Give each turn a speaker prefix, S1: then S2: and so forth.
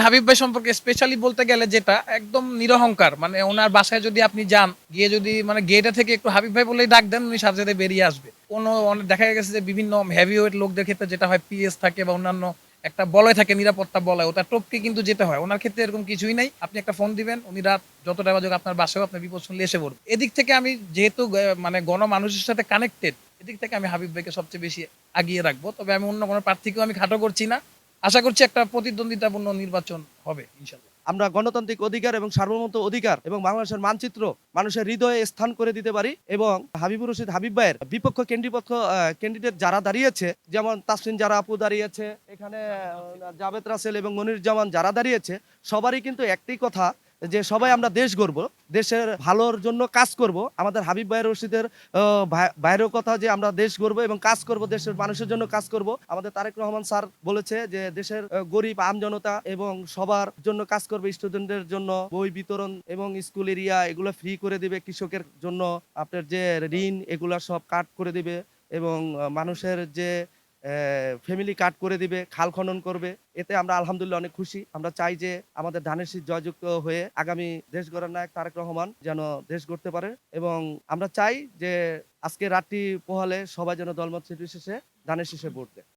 S1: হাবিব ভাই সম্পর্কে স্পেশালি বলতে গেলে যেটা একদম নিরহংকার, মানে ওনার বাসায় যদি আপনি যান, গিয়ে যদি মানে গেটে থেকে একটু হাবিব ভাই বলেই ডাক দেন, উনি সাথে সাথে বেরিয়ে আসবে। কোনো দেখা গেছে যে বিভিন্ন হেভি ওয়েট লোকদের ক্ষেত্রে যেটা হয়, পিএস থাকে বা অন্যান্য একটা বলয় থাকে, নিরাপত্তা বলয়, ওটা টপকে কিন্তু যেতে হয়। ওনার ক্ষেত্রে এরকম কিছুই নাই। আপনি একটা ফোন দিবেন, উনি রাত যতটা বাজুক আপনার বাসায়ও আপনার বিপদ শুনলে এসে পড়বে। এদিক থেকে আমি যেহেতু মানে গণমানুষের সাথে কানেক্টেড, এদিক থেকে আমি হাবিব ভাইকে সবচেয়ে বেশি আগিয়ে রাখবো। তবে আমি অন্য কোনো প্রার্থীকেও আমি খাটো করছি না। আশা করছি একটা প্রতিদ্বন্দ্বিতাপূর্ণ নির্বাচন হবে ইনশাল্লাহ।
S2: আমরা গণতান্ত্রিক অধিকার এবং সার্বভৌমত্ব অধিকার এবং বাংলাদেশের মানচিত্র মানুষের হৃদয়ে স্থান করে দিতে পারি। এবং হাবিবুর রশিদ হাবিব ভাইয়ের বিপক্ষ ক্যান্ডিডেট যারা দাঁড়িয়েছে, যেমন তাসনিন যারা আপু দাঁড়িয়েছে, এখানে জাভেদ রাসেল এবং মনির জামান যারা দাঁড়িয়েছে, সবারই কিন্তু একটাই কথা, যে সবাই আমরা দেশ গড়ব, দেশের ভালোর জন্য কাজ করব। আমাদের হাবিব ভাই রশিদের ভাইয়েরও কথা যে আমরা দেশ গড়ব এবং কাজ করব, দেশের মানুষের জন্য কাজ করব। আমাদের তারেক রহমান স্যার বলেছে যে দেশের গরিব আমজনতা এবং সবার জন্য কাজ করবে, স্টুডেন্টদের জন্য বই বিতরণ এবং স্কুল এরিয়া এগুলো ফ্রি করে দিবে, কৃষকের জন্য আপনার যে ঋণ এগুলা সব কাট করে দিবে, এবং মানুষের যে ফ্যামিলি কাট করে দিবে, খাল খনন করবে। এতে আমরা আলহামদুলিল্লাহ অনেক খুশি। আমরা চাই যে আমাদের ধানের শীষ জয়যুক্ত হয়ে আগামী দেশ গড়ার নায়ক তারেক রহমান যেন দেশ গড়তে পারে। এবং আমরা চাই যে আজকে রাতটি পোহালে সবাই যেন দলমত নির্বিশেষে ধানের শীষে ভোট দেয়।